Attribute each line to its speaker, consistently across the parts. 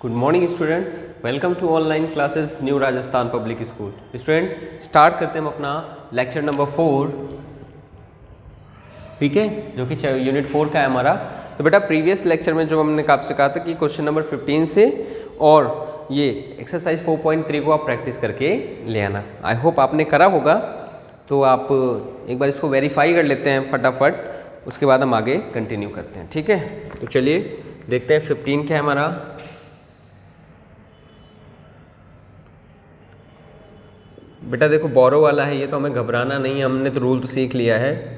Speaker 1: Good morning students, welcome to online classes new Rajasthan public school. Student start करते हैं हम अपना लेक्चर नंबर 4, ठीक है, जो कि यूनिट 4 का है हमारा। तो बेटा प्रीवियस लेक्चर में जो हमने आपसे कहा था कि क्वेश्चन नंबर 15 से और ये एक्सरसाइज 4.3 को आप प्रैक्टिस करके ले आना। आई होप आपने करा होगा, तो आप एक बार इसको वेरीफाई कर लेते हैं फटाफट, उसके बाद हम आगे कंटिन्यू करते हैं, ठीक है। तो चलिए देखते हैं 15 क्या है हमारा। बेटा देखो बोरो वाला है ये, तो हमें घबराना नहीं है, हमने तो रूल तो सीख लिया है।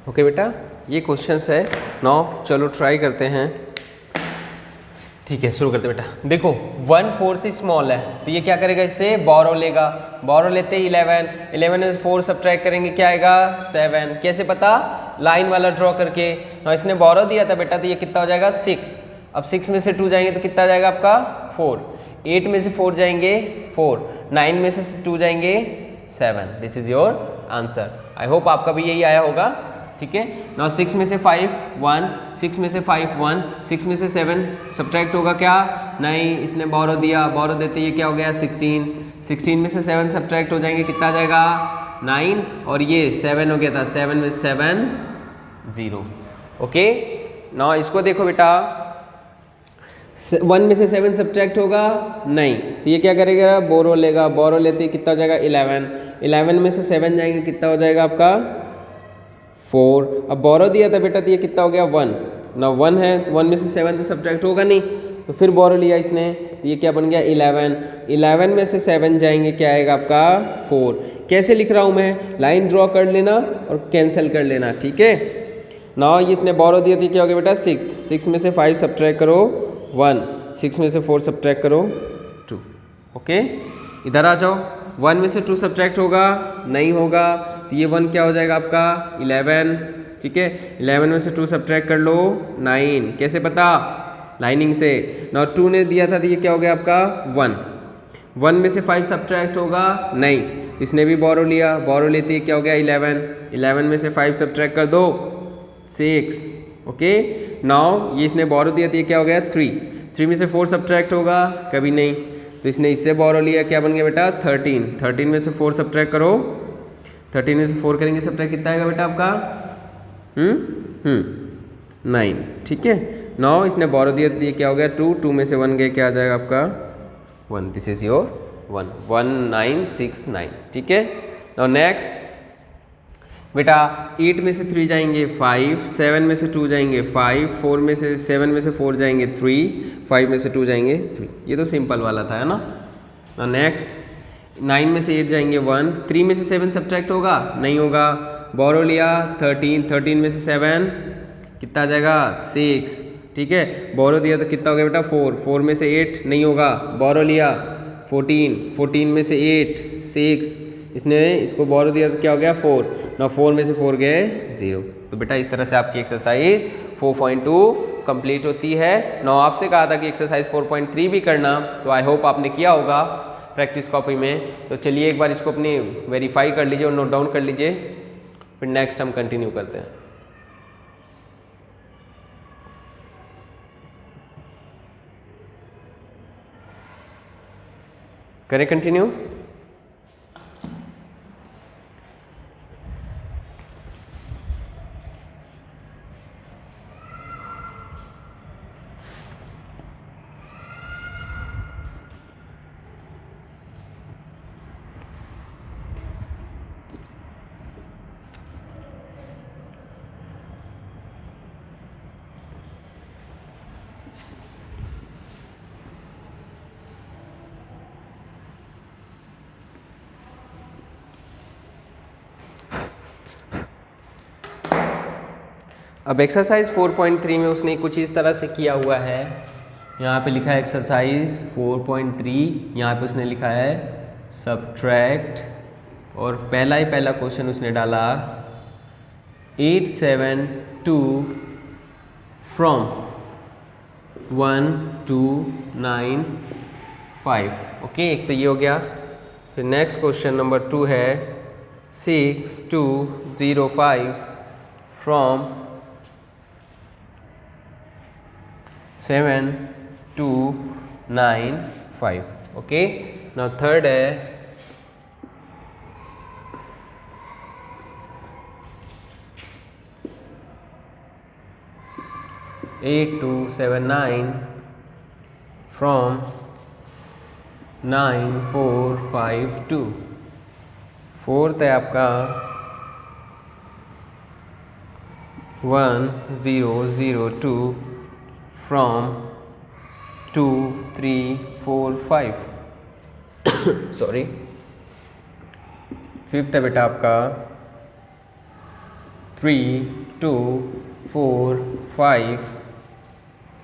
Speaker 1: ओके बेटा, ये क्वेश्चंस है 9। चलो ट्राई करते हैं, ठीक है, शुरू करते हैं बेटा। देखो 1 4 से स्मॉल है, तो ये क्या करेगा, इससे बोरो लेगा। बोरो लेते 11 में 4 सब्ट्रैक्ट करेंगे, क्या आएगा 7। कैसे पता, लाइन वाला ड्रॉ करके। ना इसने बोरो दिया था बेटा, तो ये कितना हो जाएगा 6। अब 6 में से 2 जाएंगे तो कितना जाएगा आपका 4। 8 में से 4 जाएंगे 4। 9 में से 2 जाएंगे 7। This is your answer. I hope आपका भी यही आया होगा, ठीक है। नाउ 6 में से 5 1, 6 में से 5 1, 6 में से 7 सब्ट्रैक्ट होगा क्या, नहीं, इसने बोरो दिया, बोरो देते ये क्या हो गया 16। 16 में से 7 सब्ट्रैक्ट हो जाएंगे, कितना आ जाएगा 9, और ये 7 हो गया था, 7 में 7 0। ओके, नाउ इसको देखो बेटा, 1 में से 7 सब्ट्रैक्ट होगा नहीं, तो ये क्या करेगा, बोरो लेगा। बोरो लेते कितना हो जाएगा 11। 11 में से 7 जाएंगे, कितना हो जाएगा आपका 4। अब बोरो दिया था बेटा, तो ये कितना हो गया 1 ना, 1 है तो 1 में से 7 तो सब्ट्रैक्ट होगा नहीं, तो फिर बोरो लिया इसने, तो ये क्या बन गया 11। 11 में से 7 जाएंगे, क्या आएगा आपका 4। कैसे लिख रहा हूँ मैं, लाइन ड्रॉ कर लेना और कैंसिल कर लेना, ठीक है। ना इसने बोरो दिया था, क्या हो गया बेटा 6। 6 में से 5 सब्ट्रैक्ट करो 1, 6 में से 4 सब्ट्रैक्ट करो 2। ओके, इधर आ जाओ। 1 में से 2 सब्ट्रैक्ट होगा नहीं होगा, तो ये 1 क्या हो जाएगा आपका 11, ठीक है। 11 में से 2 सब्ट्रैक्ट कर लो 9। कैसे पता, लाइनिंग से। ना 2 ने दिया था, तो ये क्या हो गया आपका 1। 1 में से 5 सब्ट्रैक्ट होगा नहीं, इसने भी बोरो लिया। बोरो लेते क्या हो गया 11। 11 में से 5 सब्ट्रैक्ट कर दो 6। ओके, नाउ ये इसने बोरो दिया, तो ये क्या हो गया 3। 3 में से 4 सब्ट्रैक्ट होगा कभी नहीं, तो इसने इससे बोरो लिया, क्या बन गया बेटा 13। 13 में से 4 सब्ट्रैक्ट करो, 13 में से 4 करेंगे सब्ट्रैक्ट, कितना आएगा बेटा आपका 9, ठीक है। 9 इसने बोरो दिया, तो ये क्या हो गया 2। 2 में से 1 गए, क्या आ जाएगा आपका 1। दिस इज योर 1 1 9 6 9, ठीक है। नाउ नेक्स्ट बेटा 8 में से 3 जाएंगे 5, 7 में से 2 जाएंगे 5, 4 में से 7 में से 4 जाएंगे 3, 5 में से 2 जाएंगे 3। ये तो सिंपल वाला था, है ना। नेक्स्ट 9 में से 8 जाएंगे 1, 3 में से 7 सब्ट्रैक्ट होगा, नहीं होगा। बोरो लिया 13, 13 में से 7 कितना आ जाएगा 6, ठीक है। बोरो दिया तो कितना हो गया बेटा 4, 4 में से 8 नहीं होगा। बोरो लिया 14, 14 में से 8 6, इसने इसको बोरो दिया तो क्या हो गया 4, ना 4 में से 4 गए 0। तो बेटा इस तरह से आपकी एक्सरसाइज 4.2 कंप्लीट होती है। ना आपसे कहा था कि एक्सरसाइज 4.3 भी करना, तो आई होप आपने किया होगा प्रैक्टिस कॉपी में। तो चलिए एक बार इसको अपनी वेरीफाई कर लीजिए और नोट डाउन कर लीजिए, फिर नेक्स्ट हम कंटिन्यू करते हैं। करें कंटिन्यू। अब एक्सरसाइज 4.3 में उसने कुछ इस तरह से किया हुआ है। यहाँ पे लिखा है एक्सरसाइज 4.3, यहाँ पे उसने लिखा है सब्ट्रैक्ट, और पहला क्वेश्चन उसने डाला 872 फ्रॉम 1 2 9 5। ओके, एक तो ये हो गया। फिर नेक्स्ट क्वेश्चन नंबर 2 है 6205 फ्रॉम 7 2 9 5। ओके, नाउ थर्ड है 8279 फ्रॉम 9452। फोर्थ है आपका 1002 फ्रॉम 2 3 4 5। सॉरी। फिफ्थ है बेटा आपका 3 2 4 5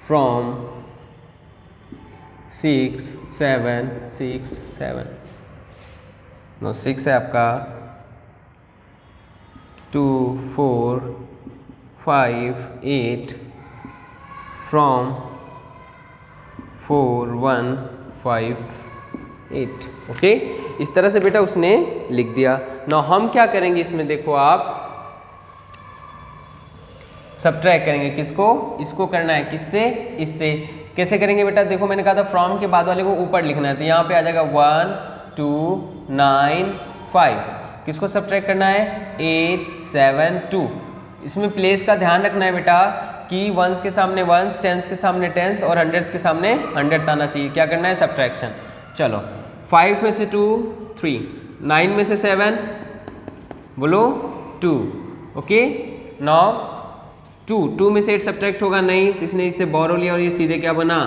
Speaker 1: फ्रॉम 6 7 6 7। नो 6 है आपका 2 4 5 8 फ्रॉम 4 1 5 8। ओके, इस तरह से बेटा उसने लिख दिया। ना हम क्या करेंगे इसमें, देखो आप सब्ट्रैक्ट करेंगे। किसको? इसको करना है, किससे? इससे। कैसे करेंगे बेटा? देखो मैंने कहा था फ्रॉम के बाद वाले को ऊपर लिखना है, तो यहाँ पे आ जाएगा 1 2 9 5। किसको सब्ट्रैक्ट करना है? 8 7 2। इसमें प्लेस का ध्यान रखना है बेटा कि वंस के सामने वंस, टेंस के सामने टेंस और 100 के सामने 100 आना चाहिए। क्या करना है? सब्ट्रैक्शन। चलो 5 में से 2 3, 9 में से 7 बोलो 2। ओके, नाउ 2 में से 8 सब्ट्रैक्ट होगा नहीं, इसने इससे बोरो लिया और ये सीधे क्या बना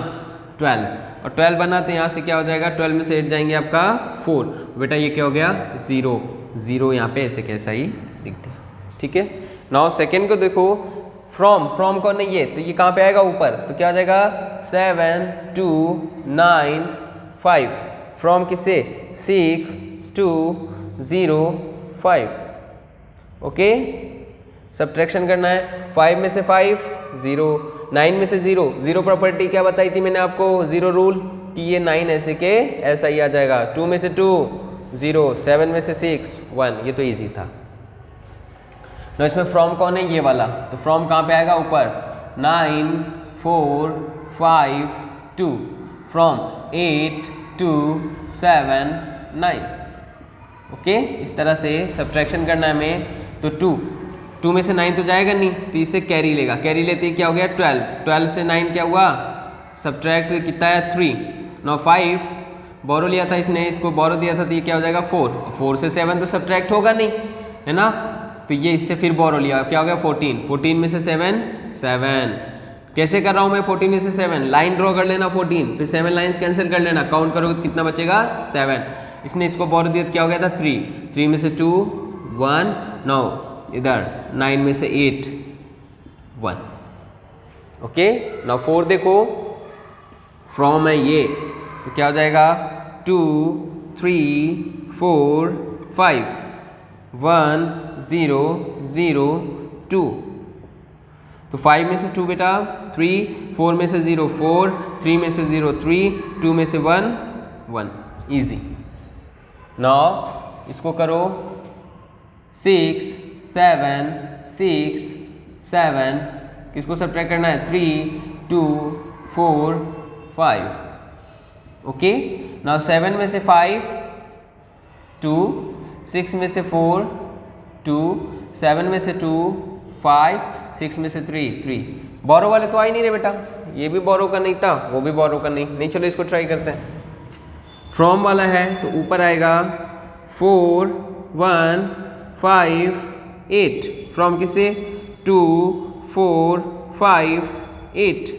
Speaker 1: 12, और 12 बना तो यहाँ से क्या हो जाएगा 12 में से 8 जाएंगे आपका 4। बेटा ये क्या हो गया 0 0, यहाँ पे ऐसे कैसा ही लिख दिया। ठीक है, नाउ सेकेंड को देखो, फ्रॉम कौन नहीं है, तो ये कहाँ पे आएगा ऊपर, तो क्या हो जाएगा 7 2 9 5। फ्रॉम किससे? 6 2 0 5। ओके, सब्ट्रैक्शन करना है। 5 में से 5 0, 9 में से 0 0 प्रॉपर्टी क्या बताई थी मैंने आपको, 0 रूल, कि ये 9 ऐसे के ऐसा ही आ जाएगा। 2 में से 2 0, 7 में से 6 1। ये तो इजी था ना। इसमें फ्रॉम कौन है? ये वाला, तो फ्रॉम कहाँ पे आएगा ऊपर 9 4 5 2। फ्रॉम 8 2 7 9। ओके, इस तरह से सब्ट्रैक्शन करना है हमें। तो 2 में से 9 तो जाएगा नहीं, तो इससे कैरी लेगा, कैरी लेते ही क्या हो गया 12, 12 से 9 क्या हुआ सब्ट्रैक्ट कितना है 3। नौ 5 बोरो लिया था इसने, इसको बोरो दिया था, तो ये क्या हो जाएगा 4, 4 से 7 तो सब्ट्रैक्ट होगा नहीं, है ना। तो ये इससे फिर बोरो लिया, क्या हो गया 14, 14 में से 7, 7 कैसे कर रहा हूँ मैं 14 में से 7, लाइन ड्रॉ कर लेना 14, फिर 7 लाइंस कैंसिल कर लेना, काउंट करोगे तो कितना बचेगा 7। इसने इसको बोरो दिया तो क्या हो गया था 3, 3 में से 2, 1, 9 इधर 9 में से 8, 1। ओके नाउ 4 देखो, फ्रॉम है ये तो क्या हो जाएगा 2, 3, 4, 5, 1, 0, 0, 2। तो 5 में से 2 बेटा 3, 4 में से 0 4, 3 में से 0 3, 2 में से 1 1, ईजी। नाउ इसको करो 6, 7, 6, 7, किसको सब्ट्रैक्ट करना है 3, 2, 4, 5। ओके नाउ 7 में से 5 2, 6 में से 4 2, 7 में से 2 5, 6 में से 3 3। बोरो वाले तो आ ही नहीं रहे बेटा, ये भी बोरो का नहीं था, वो भी बोरो का नहीं। चलो इसको ट्राई करते हैं। फ्रॉम वाला है तो ऊपर आएगा 4, 1, 5, 8। फ्रॉम किससे 2, 4, 5, 8।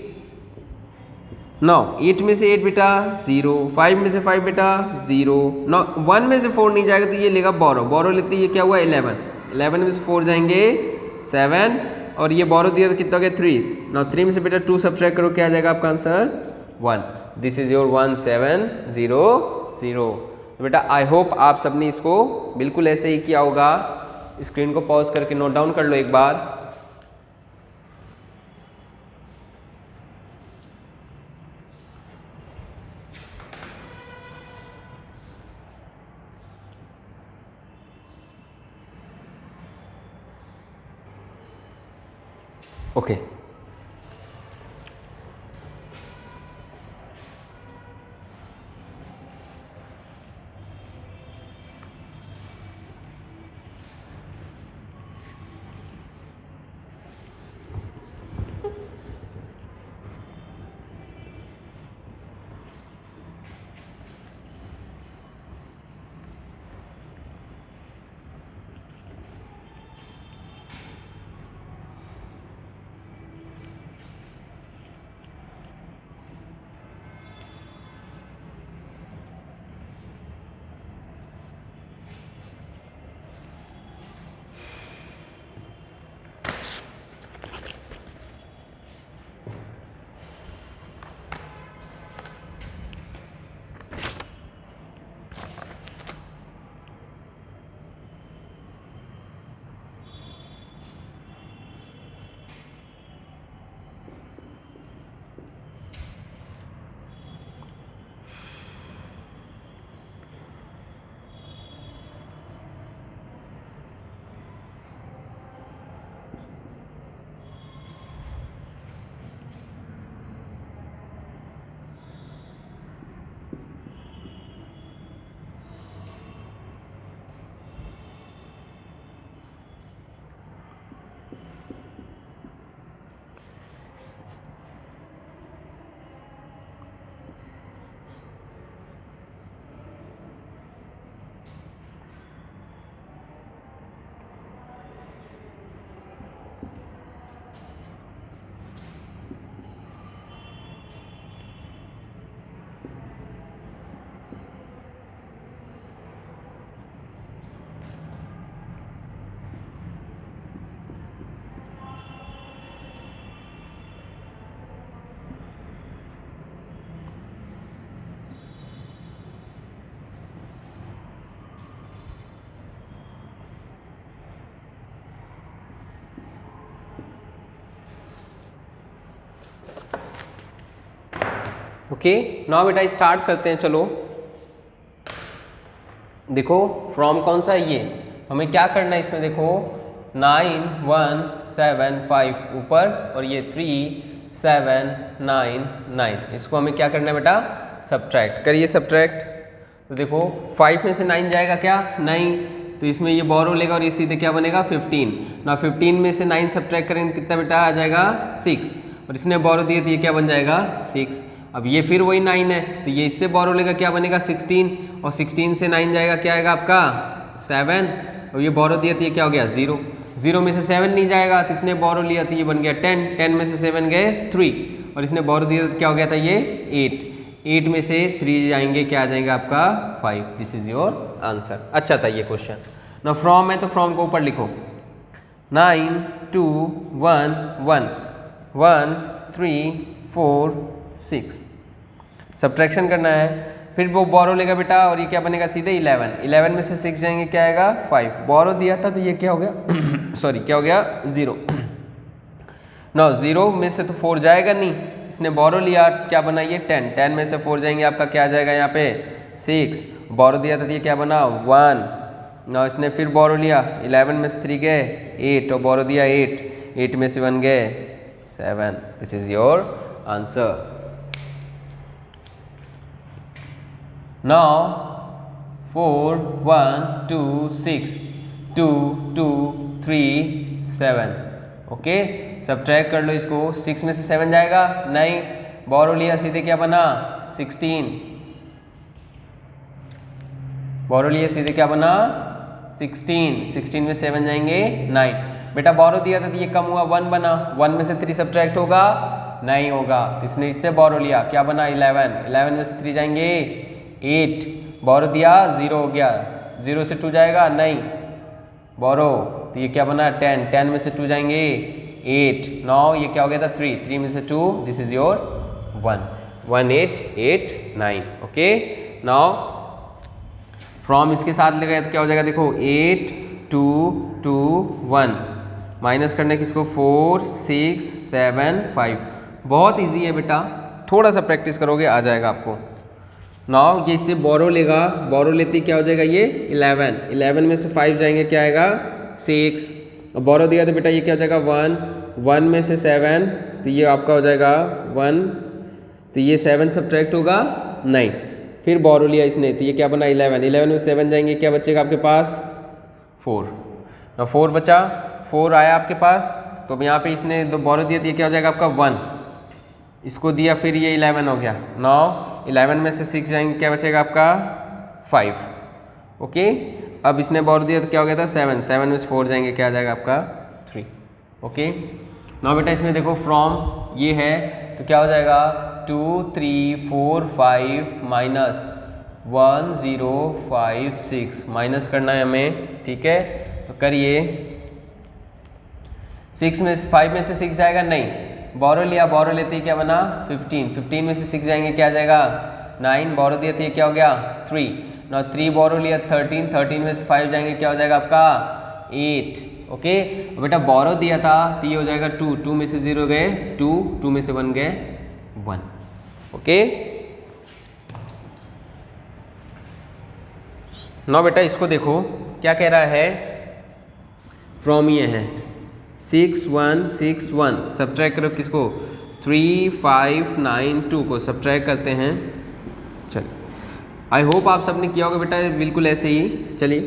Speaker 1: 9, 8 में से 8 बेटा 0, 5 में से 5 बेटा 0, 9 1 में से 4 नहीं जाएगा तो ये लेगा बोरो, बोरो लेते ये क्या हुआ 11, 11 में से 4 जाएंगे 7, और ये बोरो दिया तो कितना हो गया 3। नाउ 3 में से बेटा 2 सब्ट्रैक्ट करो, क्या आ जाएगा आपका आंसर 1। This is your 1700। तो बेटा आई होप आप सबने इसको बिल्कुल ऐसे ही किया होगा। स्क्रीन को पॉज करके नोट डाउन कर लो एक बार। ओके ओके नाउ बेटा स्टार्ट करते हैं। चलो देखो फ्रॉम कौन सा है ये, हमें क्या करना है इसमें, देखो 9 1 7 5 ऊपर और ये 3 7 9 9, इसको हमें क्या करना है बेटा सब्ट्रैक्ट करिए। सब्ट्रैक्ट तो देखो 5 में से 9 जाएगा क्या 9, तो इसमें ये बोरो लेगा और ये सीधे क्या बनेगा 15 ना। 15 में से 9 सब्ट्रैक्ट करेंगे कितना बेटा आ जाएगा 6, और इसने बोरो दिया तो ये क्या बन जाएगा 6। अब ये फिर वही 9 है तो ये इससे बोरो लेगा क्या बनेगा 16, और 16 से 9 जाएगा क्या आएगा आपका 7, और ये बोरो दिया तो ये क्या हो गया 0। 0 में से 7 नहीं जाएगा तो इसने बोरो लिया तो ये बन गया 10, 10 में से 7 गए 3, और इसने बोरो दिया तो क्या हो गया था ये 8, 8 में से 3 जाएंगे, क्या आ जाएगा आपका 5। This is your answer. अच्छा था ये क्वेश्चन। ना फ्रॉम है तो फ्रॉम को ऊपर लिखो, 9 2 1 1 1 3 4 6, सब्ट्रैक्शन करना है। फिर वो बोरो लेगा बेटा और ये क्या बनेगा सीधे 11, 11 में से 6 जाएंगे, क्या आएगा 5, बोरो दिया था तो ये क्या हो गया सॉरी क्या हो गया 0। नो 0 में से तो 4 जाएगा नहीं, इसने बोरो लिया, क्या बना ये 10, 10 में से 4 जाएंगे आपका क्या आ जाएगा यहाँ पे 6, बोरो दिया था तो ये क्या बना 1। नो इसने फिर बोरो लिया, 11 में से 3 गए 8, और बोरो दिया 8, 8 में से 1 गए 7। This is your answer. Now 4 1 2 6 2 2 3 7, okay subtract कर लो इसको, 6 में से 7 जाएगा नहीं, बोरो लिया सीधे क्या बना 16, बोरो लिया सीधे क्या बना 16, 16 में 7 जाएंगे 9, बेटा बोरो दिया था तो ये कम हुआ 1 बना, 1 में से 3 सब्ट्रैक्ट होगा नहीं होगा, इसने इससे बोरो लिया क्या बना 11, 11 में से 3 जाएंगे 8, बोरो दिया 0 हो गया, 0 से 2 जाएगा नहीं, बोरो तो ये क्या बना 10, 10 में से 2 जाएंगे 8, 9 ये क्या हो गया था 3, 3 में से 2, this is your 1, 1 8 8 9, okay. Now from इसके साथ लगाए तो क्या हो जाएगा देखो 8 2 2 1, माइनस करने किसको 4 6 7 5, बहुत इजी है बेटा, थोड़ा सा प्रैक्टिस करोगे आ जाएगा आपको। नाउ ये इससे बोरो लेगा, बोरो लेते क्या हो जाएगा ये 11, 11 में से 5 जाएंगे क्या आएगा 6, और बोरो दिया तो बेटा ये क्या हो जाएगा 1, 1 में से 7 तो ये आपका हो जाएगा 1, तो ये 7 सब्ट्रैक्ट होगा 9, फिर बोरो लिया इसने तो ये क्या बना 11, 11 में 7 जाएंगे क्या बचेगा आपके पास 4, ना 4 बचा, 4 आया आपके पास, तो अब यहाँ पे इसने दो बोरो दिया तो ये क्या हो जाएगा आपका 1, इसको दिया फिर ये 11 हो गया, 9 11 में से 6 जाएंगे क्या बचेगा आपका 5, ओके। अब इसने बोरो दिया तो क्या हो गया था 7, 7 में से 4 जाएंगे क्या आ जाएगा आपका 3, ओके। नाउ बेटा इसमें देखो फ्रॉम ये है तो क्या हो जाएगा 2 3 4 5 माइनस 1 0 5 6, माइनस करना है हमें, ठीक है तो करिए। 6 में 5 में से 6 जाएगा नहीं, बोरो लिया, बोरो लेते ही क्या बना 15, 15 में से 6 जाएंगे क्या आ जाएगा 9, बोरो दिया तो ये क्या हो गया 3, ना 3 बोरो लिया 13, 13 में से 5 जाएंगे क्या हो जाएगा आपका 8, ओके। बेटा बोरो दिया था तो ये हो जाएगा 2, 2 में से 0 गए 2, 2 में से 1 गए 1, ओके। ना बेटा इसको देखो क्या कह रहा है, फ्रॉम ये है 6 1 6 1, सब्ट्रैक्ट करो किसको 3 5 9 2 को सब्ट्रैक्ट करते हैं। चलिए आई होप आप सबने किया होगा बेटा बिल्कुल ऐसे ही। चलिए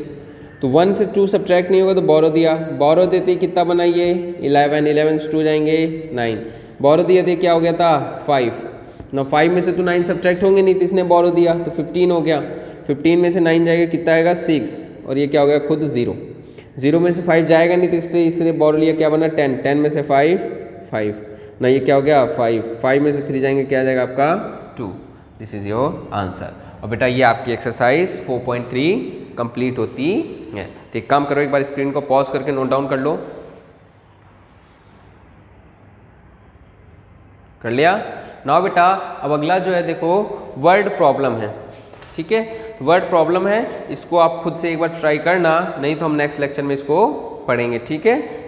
Speaker 1: तो 1 से 2 सब्ट्रैक्ट नहीं होगा तो बोरो दिया, बोरो देते ही कितना बनाइए 11, 11 से 2 जाएंगे 9, बोरो दिया थे क्या हो गया था 5, ना 5 में से तो 9 सब्ट्रैक्ट होंगे नहीं तो इसने बोरो दिया तो 15 हो गया, 15 में से 9 जाएगा कितना आएगा 6, और ये क्या हो गया खुद 0, 0 में से 5 जाएगा नहीं तो इससे इसने बोरो लिया क्या बना 10, 10 में से 5 5, ना ये क्या हो गया 5, 5 में से 3 जाएंगे क्या आ जाएगा आपका 2, दिस इज योर आंसर। और बेटा ये आपकी एक्सरसाइज 4.3 कंप्लीट होती है। तो एक काम करो एक बार स्क्रीन को पॉज करके नोट डाउन कर लो, कर लिया। नाउ बेटा अब अगला जो है देखो वर्ड प्रॉब्लम है, ठीक है वर्ड प्रॉब्लम है, इसको आप खुद से एक बार ट्राई करना, नहीं तो हम नेक्स्ट लेक्चर में इसको पढ़ेंगे, ठीक है।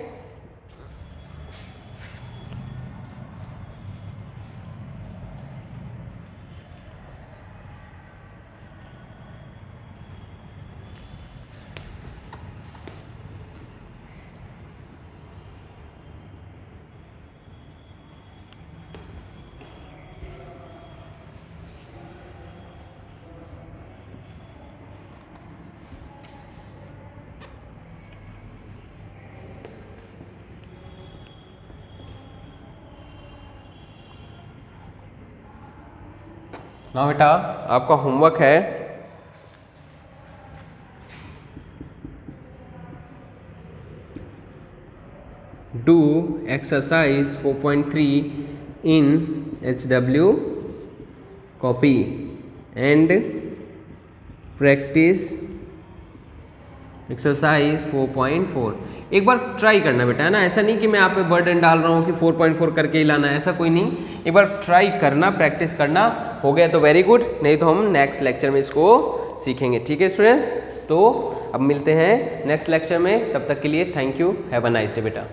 Speaker 1: ना बेटा आपका होमवर्क है exercise 4.3 in HW copy and practice exercise 4.4। एक बार ट्राई करना बेटा, है ना, ऐसा नहीं कि मैं आप पे बर्डन डाल रहा हूँ कि 4.4 करके ही लाना है, ऐसा कोई नहीं। एक बार ट्राई करना, प्रैक्टिस करना, हो गया तो वेरी गुड, नहीं तो हम नेक्स्ट लेक्चर में इसको सीखेंगे। ठीक है स्टूडेंट्स, तो अब मिलते हैं नेक्स्ट लेक्चर में, तब तक के लिए thank you, have a nice day बेटा।